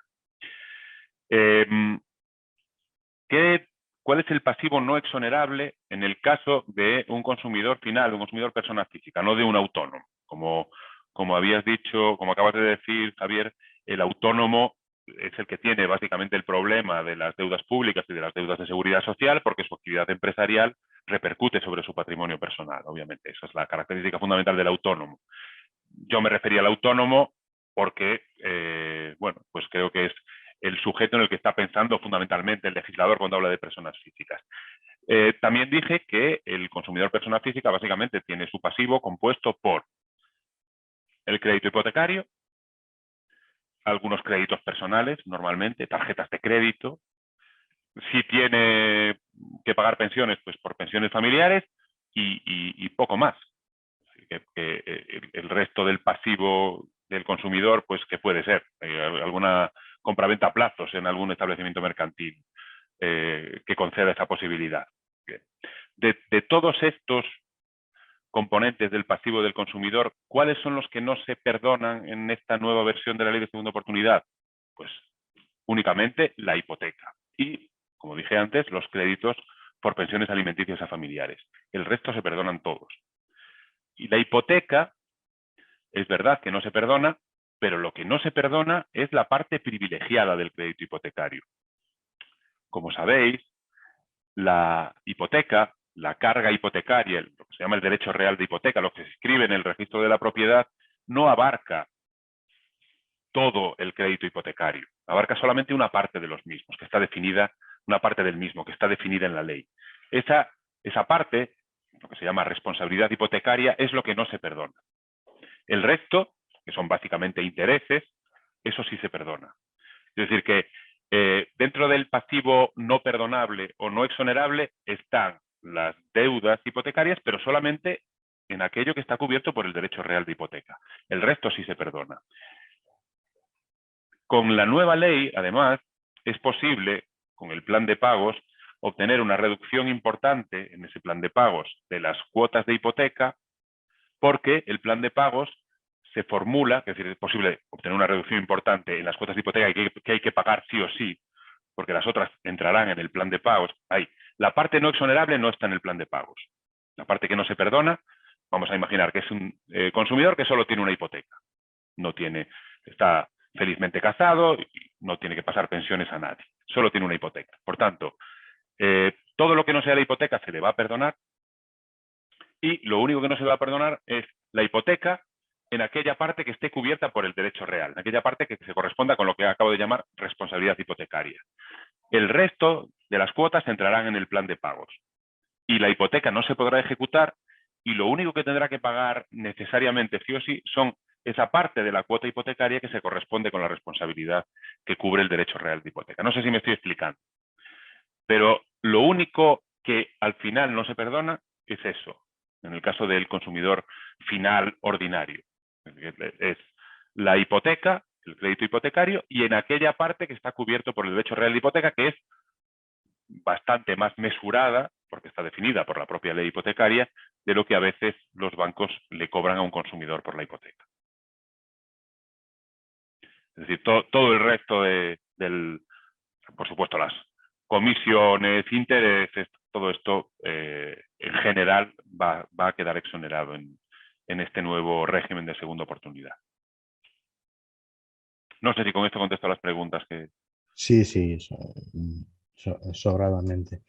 ¿Cuál es el pasivo no exonerable en el caso de un consumidor final, un consumidor persona física, no de un autónomo? Como habías dicho, como acabas de decir, Javier, el autónomo es el que tiene básicamente el problema de las deudas públicas y de las deudas de seguridad social, porque su actividad empresarial repercute sobre su patrimonio personal, obviamente. Esa es la característica fundamental del autónomo. Yo me refería al autónomo porque, bueno, pues creo que es el sujeto en el que está pensando fundamentalmente el legislador cuando habla de personas físicas. También dije que el consumidor persona física básicamente tiene su pasivo compuesto por el crédito hipotecario, algunos créditos personales, normalmente, tarjetas de crédito. Si tiene que pagar pensiones, pues por pensiones familiares y poco más. El resto del pasivo del consumidor, pues que puede ser alguna compraventa a plazos en algún establecimiento mercantil que conceda esa posibilidad. De todos estos componentes del pasivo del consumidor, ¿cuáles son los que no se perdonan en esta nueva versión de la ley de segunda oportunidad? Pues únicamente la hipoteca y, como dije antes, los créditos por pensiones alimenticias a familiares. El resto se perdonan todos. Y la hipoteca, es verdad que no se perdona, pero lo que no se perdona es la parte privilegiada del crédito hipotecario. Como sabéis, la hipoteca, la carga hipotecaria, lo que se llama el derecho real de hipoteca, lo que se escribe en el registro de la propiedad, no abarca todo el crédito hipotecario, abarca solamente una parte de los mismos, que está definida, una parte del mismo, que está definida en la ley. Esa parte, lo que se llama responsabilidad hipotecaria, es lo que no se perdona. El resto, que son básicamente intereses, eso sí se perdona. Es decir, que dentro del pasivo no perdonable o no exonerable están las deudas hipotecarias, pero solamente en aquello que está cubierto por el derecho real de hipoteca. El resto sí se perdona. Con la nueva ley, además, es posible, con el plan de pagos, obtener una reducción importante en ese plan de pagos de las cuotas de hipoteca, porque el plan de pagos se formula, es decir, es posible obtener una reducción importante en las cuotas de hipoteca que hay que pagar sí o sí, porque las otras entrarán en el plan de pagos. La parte no exonerable no está en el plan de pagos. La parte que no se perdona, vamos a imaginar que es un consumidor que solo tiene una hipoteca. Está felizmente casado y no tiene que pasar pensiones a nadie. Solo tiene una hipoteca. Por tanto, todo lo que no sea la hipoteca se le va a perdonar y lo único que no se va a perdonar es la hipoteca en aquella parte que esté cubierta por el derecho real, en aquella parte que se corresponda con lo que acabo de llamar responsabilidad hipotecaria. El resto de las cuotas entrarán en el plan de pagos y la hipoteca no se podrá ejecutar y lo único que tendrá que pagar necesariamente sí o sí son esa parte de la cuota hipotecaria que se corresponde con la responsabilidad que cubre el derecho real de hipoteca. No sé si me estoy explicando, pero lo único que al final no se perdona es eso, en el caso del consumidor final ordinario. Es la hipoteca, el crédito hipotecario, y en aquella parte que está cubierto por el derecho real de hipoteca, que es bastante más mesurada, porque está definida por la propia ley hipotecaria, de lo que a veces los bancos le cobran a un consumidor por la hipoteca. Es decir, todo el resto por supuesto, las comisiones, intereses, todo esto en general va a quedar exonerado en este nuevo régimen de segunda oportunidad. No sé si con esto contesto a las preguntas que... Sí, sobradamente.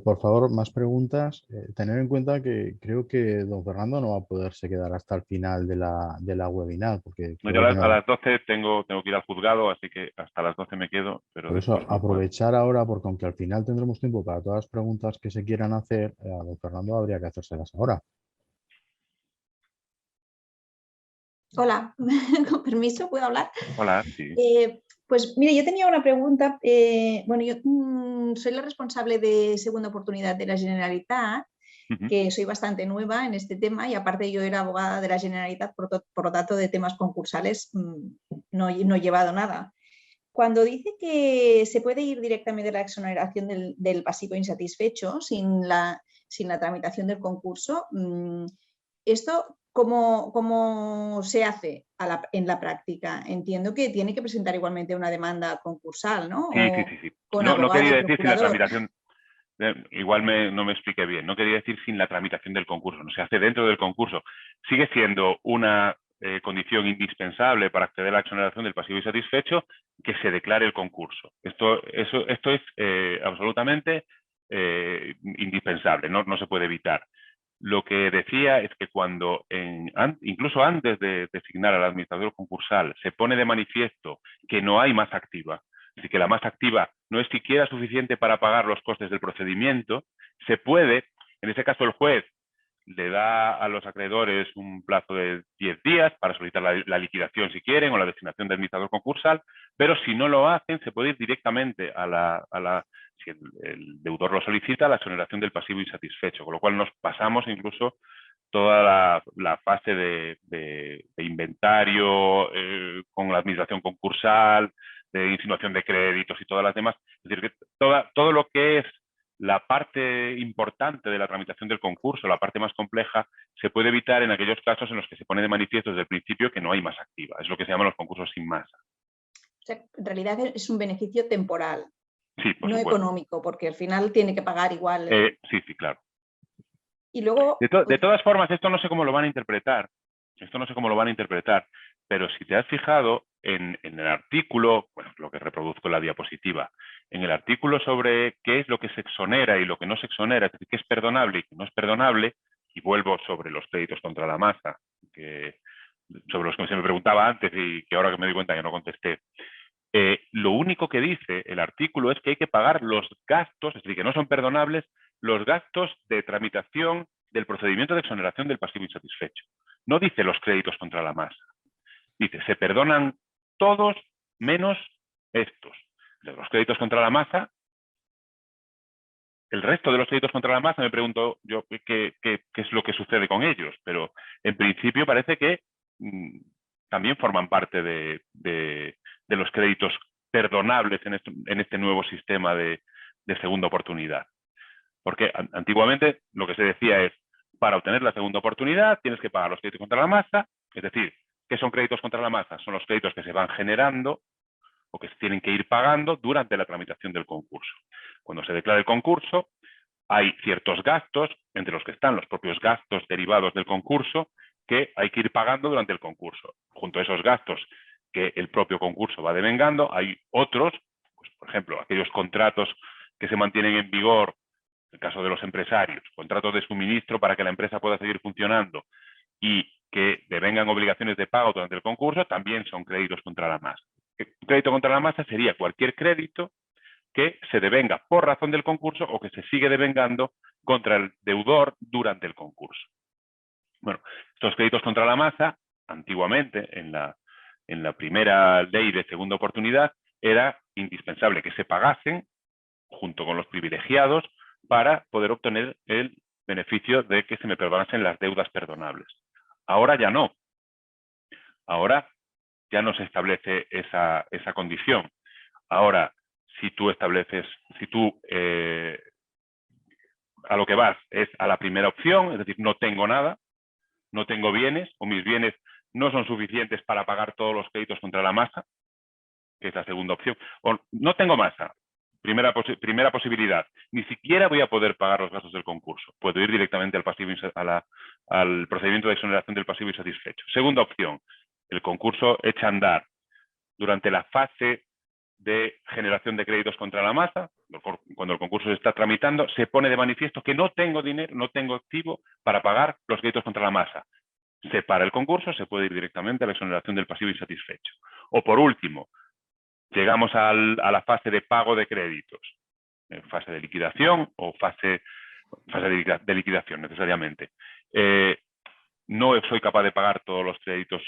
Por favor, más preguntas. Tener en cuenta que creo que don Fernando no va a poderse quedar hasta el final de la webinar. Porque No, yo a las 12 tengo que ir al juzgado, así que hasta las 12 me quedo, pero por eso después no puedo. aprovechar ahora, porque aunque al final tendremos tiempo para todas las preguntas que se quieran hacer, a don Fernando habría que hacérselas ahora. Hola, con permiso, ¿puedo hablar? Hola, sí. Pues mire, yo tenía una pregunta. Bueno, yo soy la responsable de segunda oportunidad de la Generalitat, que soy bastante nueva en este tema y aparte yo era abogada de la Generalitat, por lo tanto de temas concursales no he llevado nada. Cuando dice que se puede ir directamente a la exoneración del pasivo insatisfecho sin la tramitación del concurso, ¿esto ¿cómo se hace en la práctica? Entiendo que tiene que presentar igualmente una demanda concursal, ¿no? Sí. Con No abogado quería y decir sin la procurador. tramitación, igual no me expliqué bien, no quería decir sin la tramitación del concurso, no se hace dentro del concurso. Sigue siendo una condición indispensable para acceder a la exoneración del pasivo insatisfecho que se declare el concurso. Esto es absolutamente indispensable, no se puede evitar. Lo que decía es que cuando, incluso antes de designar al administrador concursal, se pone de manifiesto que no hay masa activa, es decir, que la masa activa no es siquiera suficiente para pagar los costes del procedimiento, se puede, en ese caso el juez le da a los acreedores un plazo de 10 días para solicitar la liquidación si quieren o la designación de administrador concursal, pero si no lo hacen se puede ir directamente si el deudor lo solicita, a la exoneración del pasivo insatisfecho, con lo cual nos pasamos incluso toda la fase de inventario con la administración concursal, de insinuación de créditos y todas las demás. Es decir, que todo lo que es la parte importante de la tramitación del concurso, la parte más compleja, se puede evitar en aquellos casos en los que se pone de manifiesto desde el principio que no hay masa activa. Es lo que se llaman los concursos sin masa. O sea, en realidad es un beneficio temporal, sí, por no supuesto. Económico, porque al final tiene que pagar igual. Sí, claro. Y luego, de todas formas, esto no sé cómo lo van a interpretar. Pero si te has fijado en el artículo, bueno, lo que reproduzco en la diapositiva, en el artículo sobre qué es lo que se exonera y lo que no se exonera, es decir, qué es perdonable y qué no es perdonable, y vuelvo sobre los créditos contra la masa, sobre los que se me preguntaba antes y que ahora que me doy cuenta que no contesté. Lo único que dice el artículo es que hay que pagar los gastos, es decir, que no son perdonables, los gastos de tramitación del procedimiento de exoneración del pasivo insatisfecho. No dice los créditos contra la masa. Dice, se perdonan todos menos estos. De los créditos contra la masa, el resto de los créditos contra la masa me pregunto yo qué es lo que sucede con ellos, pero en principio parece que también forman parte de los créditos perdonables en este nuevo sistema de segunda oportunidad. Porque antiguamente lo que se decía es, para obtener la segunda oportunidad tienes que pagar los créditos contra la masa, es decir, ¿qué son créditos contra la masa? Son los créditos que se van generando o que se tienen que ir pagando durante la tramitación del concurso. Cuando se declara el concurso, hay ciertos gastos, entre los que están los propios gastos derivados del concurso, que hay que ir pagando durante el concurso. Junto a esos gastos que el propio concurso va devengando, hay otros, pues, por ejemplo, aquellos contratos que se mantienen en vigor, en el caso de los empresarios, contratos de suministro para que la empresa pueda seguir funcionando y que devengan obligaciones de pago durante el concurso, también son créditos contra la masa. Un crédito contra la masa sería cualquier crédito que se devenga por razón del concurso o que se sigue devengando contra el deudor durante el concurso. Bueno, estos créditos contra la masa, antiguamente, en la primera ley de segunda oportunidad, era indispensable que se pagasen junto con los privilegiados para poder obtener el beneficio de que se me perdonasen las deudas perdonables. Ahora ya no. Ahora ya no se establece esa condición. Ahora, si tú a lo que vas es a la primera opción, es decir, no tengo nada, no tengo bienes, o mis bienes no son suficientes para pagar todos los créditos contra la masa, que es la segunda opción, o no tengo masa, primera posibilidad, ni siquiera voy a poder pagar los gastos del concurso, puedo ir directamente al procedimiento de exoneración del pasivo insatisfecho. Segunda opción, el concurso echa a andar durante la fase de generación de créditos contra la masa, cuando el concurso se está tramitando, se pone de manifiesto que no tengo dinero, no tengo activo para pagar los créditos contra la masa. Se para el concurso, se puede ir directamente a la exoneración del pasivo insatisfecho. O por último, llegamos a la fase de pago de créditos, fase de liquidación o fase de liquidación necesariamente. No soy capaz de pagar todos los créditos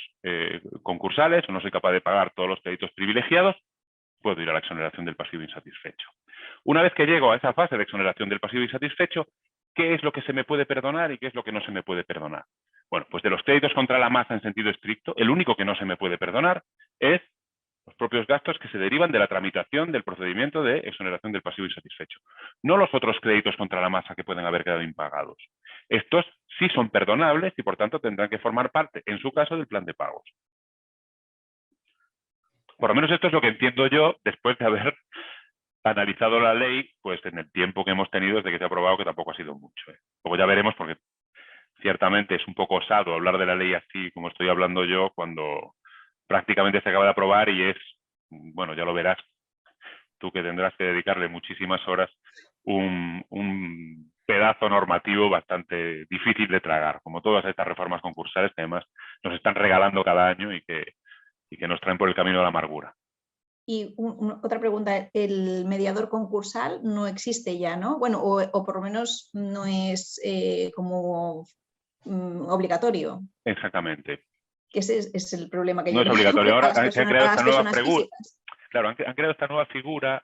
concursales o no soy capaz de pagar todos los créditos privilegiados, puedo ir a la exoneración del pasivo insatisfecho. Una vez que llego a esa fase de exoneración del pasivo insatisfecho, ¿qué es lo que se me puede perdonar y qué es lo que no se me puede perdonar? Bueno, pues de los créditos contra la masa en sentido estricto, el único que no se me puede perdonar es los propios gastos que se derivan de la tramitación del procedimiento de exoneración del pasivo insatisfecho. No los otros créditos contra la masa que pueden haber quedado impagados. Estos sí son perdonables y por tanto tendrán que formar parte, en su caso, del plan de pagos. Por lo menos esto es lo que entiendo yo después de haber analizado la ley, pues en el tiempo que hemos tenido desde que se ha aprobado, que tampoco ha sido mucho. Luego ya veremos, porque ciertamente es un poco osado hablar de la ley así como estoy hablando yo cuando prácticamente se acaba de aprobar y es, bueno, ya lo verás tú, que tendrás que dedicarle muchísimas horas, un pedazo normativo bastante difícil de tragar, como todas estas reformas concursales que además nos están regalando cada año y que nos traen por el camino de la amargura. Y otra pregunta, el mediador concursal no existe ya, ¿no? Bueno, o por lo menos no es como obligatorio. Exactamente. Que ese es el problema que no yo es obligatorio. Ahora se ha creado esta nueva físicas. Claro, han creado esta nueva figura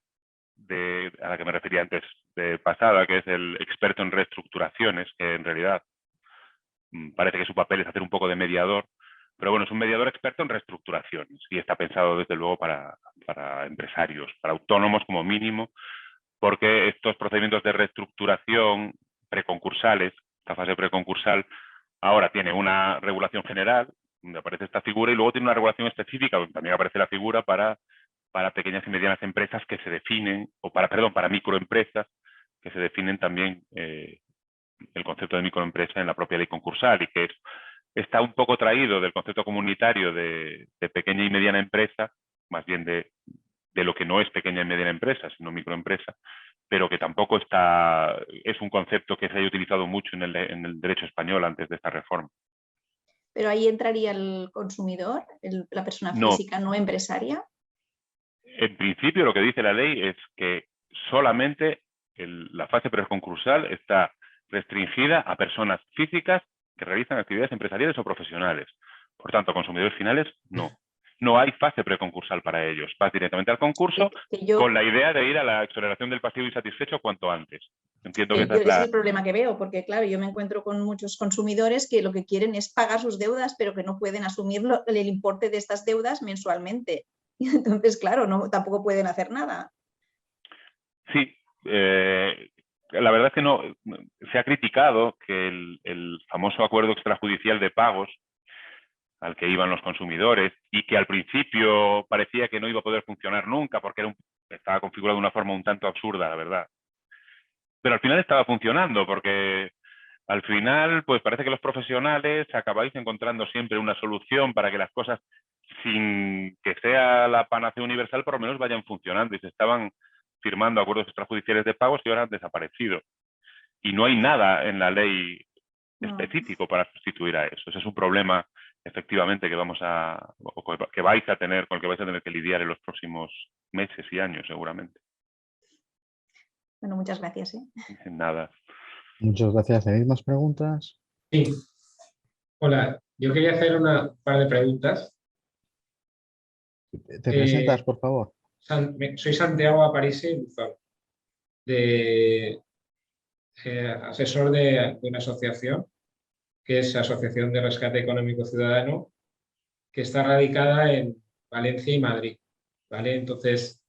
a la que me refería antes de pasada, que es el experto en reestructuraciones, que en realidad parece que su papel es hacer un poco de mediador, pero bueno, es un mediador experto en reestructuraciones y está pensado desde luego para empresarios, para autónomos como mínimo, porque estos procedimientos de reestructuración preconcursales, esta fase preconcursal, ahora tiene una regulación general donde aparece esta figura y luego tiene una regulación específica donde también aparece la figura para pequeñas y medianas empresas que se definen, para microempresas que se definen también el concepto de microempresa en la propia ley concursal y que está un poco traído del concepto comunitario de pequeña y mediana empresa, más bien de lo que no es pequeña y mediana empresa, sino microempresa, pero que tampoco es un concepto que se haya utilizado mucho en el derecho español antes de esta reforma. ¿Pero ahí entraría el consumidor, la persona física no empresaria? En principio, lo que dice la ley es que solamente la fase preconcursal está restringida a personas físicas que realizan actividades empresariales o profesionales. Por tanto, consumidores finales, no. No hay fase preconcursal para ellos. Vas directamente al concurso con la idea de ir a la exoneración del pasivo insatisfecho cuanto antes. Entiendo que ese es el problema que veo, porque claro, yo me encuentro con muchos consumidores que lo que quieren es pagar sus deudas, pero que no pueden asumir el importe de estas deudas mensualmente. Y entonces, claro, tampoco pueden hacer nada. Sí, la verdad es que no. Se ha criticado que el famoso acuerdo extrajudicial de pagos al que iban los consumidores y que al principio parecía que no iba a poder funcionar nunca porque estaba configurado de una forma un tanto absurda, la verdad. Pero al final estaba funcionando porque al final pues parece que los profesionales acabáis encontrando siempre una solución para que las cosas, sin que sea la panacea universal, por lo menos vayan funcionando y se estaban firmando acuerdos extrajudiciales de pagos y ahora han desaparecido. Y no hay nada en la ley específico para sustituir a eso. Ese es un problema, efectivamente, que vais a tener, con el que vais a tener que lidiar en los próximos meses y años, seguramente. Bueno, muchas gracias. Nada. Muchas gracias. ¿Tenéis más preguntas? Sí. Hola, yo quería hacer un par de preguntas. ¿Te presentas, por favor? Soy Santiago Aparici Buzón, asesor de una asociación, que es Asociación de Rescate Económico Ciudadano, que está radicada en Valencia y Madrid, ¿vale? Entonces,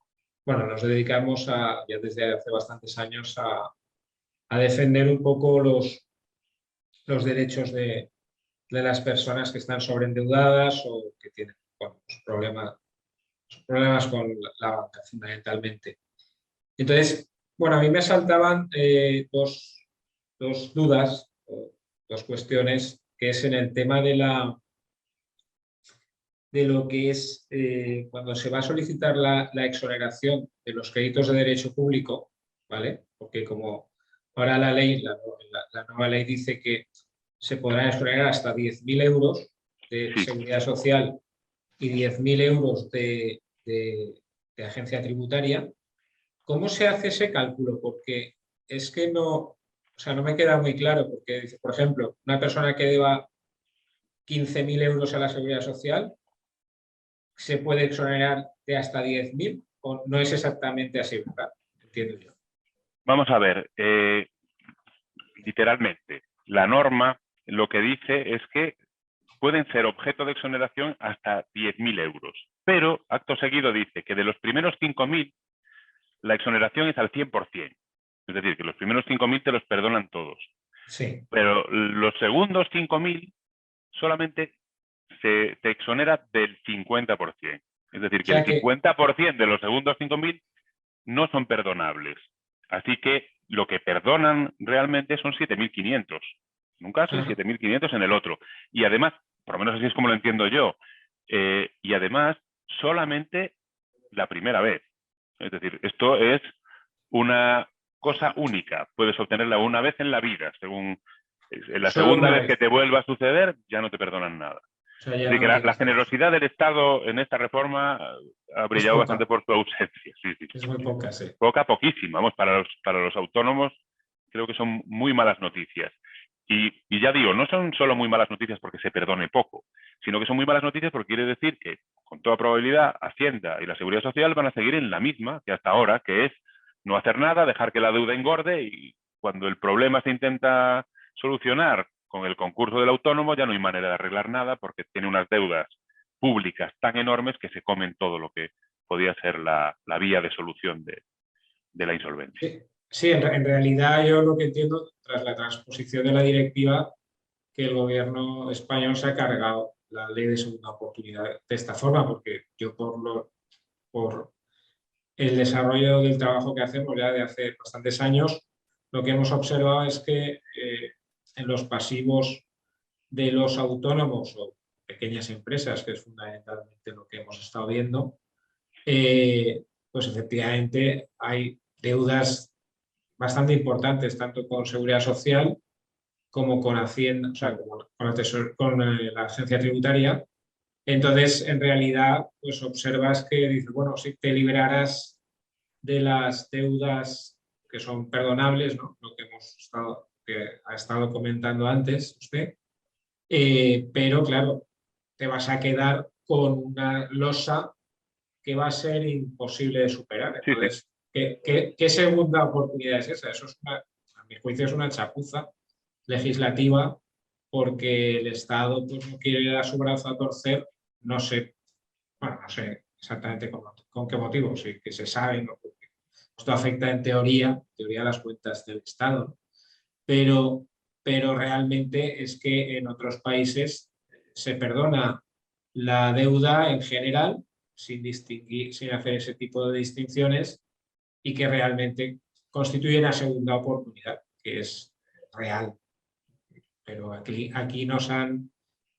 bueno, nos dedicamos ya desde hace bastantes años a defender un poco los derechos de las personas que están sobreendeudadas o que tienen problemas con la banca, fundamentalmente. Entonces, bueno, a mí me saltaban dos dudas, dos cuestiones, que es en el tema de lo que es cuando se va a solicitar la exoneración de los créditos de derecho público, ¿vale? Porque como ahora la nueva ley dice que se podrán exonerar hasta 10.000 euros de seguridad social y 10.000 euros de agencia tributaria. ¿Cómo se hace ese cálculo? Porque es que no me queda muy claro, porque dice, por ejemplo, una persona que deba 15.000 euros a la seguridad social, ¿se puede exonerar de hasta 10.000? ¿O no es exactamente así, verdad? Entiendo yo. Vamos a ver, literalmente, la norma lo que dice es que pueden ser objeto de exoneración hasta 10.000 euros, pero acto seguido dice que de los primeros 5.000 la exoneración es al 100%, es decir, que los primeros 5.000 te los perdonan todos. Sí. Pero los segundos 5.000 solamente te exonera del 50%. Es decir, O que el sea que, 50% de los segundos 5.000 no son perdonables. Así que lo que perdonan realmente son 7.500 en un caso y 7.500 en el otro. Y además, por lo menos así es como lo entiendo yo, y además solamente la primera vez. Es decir, esto es una cosa única. Puedes obtenerla una vez en la vida. Según en la solo segunda una vez que vez. te vuelva a suceder, ya no te perdonan nada. O sea, ya Así que no la tienes derecho. generosidad del Estado en esta reforma ha Es brillado bastante poca, por su ausencia. Sí, sí. es muy poca, sí. Poquísima. Vamos, para los autónomos creo que son muy malas noticias. Y ya digo, no son solo muy malas noticias porque se perdone poco, sino que son muy malas noticias porque quiere decir que, con toda probabilidad, Hacienda y la Seguridad Social van a seguir en la misma que hasta ahora, que es no hacer nada, dejar que la deuda engorde, y cuando el problema se intenta solucionar con el concurso del autónomo ya no hay manera de arreglar nada porque tiene unas deudas públicas tan enormes que se comen todo lo que podía ser la vía de solución de la insolvencia. Sí, sí, en realidad yo lo que entiendo, tras la transposición de la directiva, que el gobierno español se ha cargado la ley de segunda oportunidad de esta forma, porque yo por el desarrollo del trabajo que hacemos ya de hace bastantes años, lo que hemos observado es que en los pasivos de los autónomos o pequeñas empresas, que es fundamentalmente lo que hemos estado viendo, pues efectivamente hay deudas bastante importantes, tanto con Seguridad Social como con Hacienda, o sea, con la agencia tributaria. Entonces, en realidad, pues observas que dices, bueno, si te librarás de las deudas que son perdonables, ¿no? Lo que ha estado comentando antes usted, pero claro, te vas a quedar con una losa que va a ser imposible de superar. Sí, sí. Entonces, ¿qué segunda oportunidad es esa? Eso es a mi juicio es una chapuza legislativa porque el Estado pues, no quiere dar su brazo a torcer, no sé, bueno, no sé exactamente con qué motivo, sí que se sabe, ¿no? Porque esto afecta en teoría a las cuentas del Estado, ¿no? pero realmente es que en otros países se perdona la deuda en general sin distinguir, sin hacer ese tipo de distinciones y que realmente constituye una segunda oportunidad, que es real. Pero aquí nos han,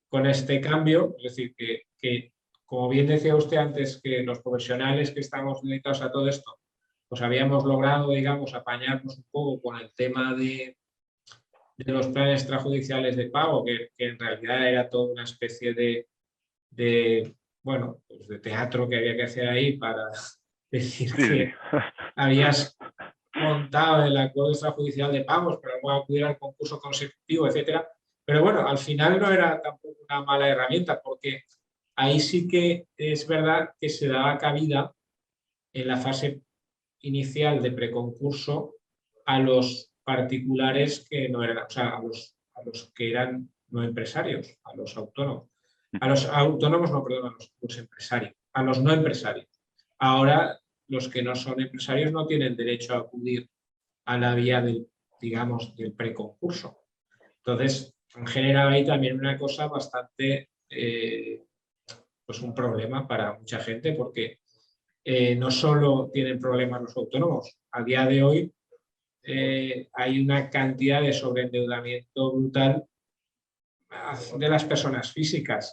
con este cambio, es decir, que como bien decía usted antes, que los profesionales que estamos dedicados a todo esto, pues habíamos logrado, digamos, apañarnos un poco con el tema de los planes extrajudiciales de pago, que en realidad era toda una especie bueno, pues de teatro que había que hacer ahí para decir Sí, sí. que habías montado el acuerdo extrajudicial de pagos para luego acudir al concurso consecutivo, etcétera. Pero bueno, al final no era tampoco una mala herramienta, porque ahí sí que es verdad que se daba cabida en la fase inicial de preconcurso a los particulares que no eran, o sea, a los que eran no empresarios, a los autónomos. A los autónomos, no, perdón, a los empresarios, a los no empresarios. Ahora, los que no son empresarios no tienen derecho a acudir a la vía del, digamos, del preconcurso. Entonces, han generado ahí también una cosa bastante, pues un problema para mucha gente, porque no solo tienen problemas los autónomos, a día de hoy hay una cantidad de sobreendeudamiento brutal de las personas físicas.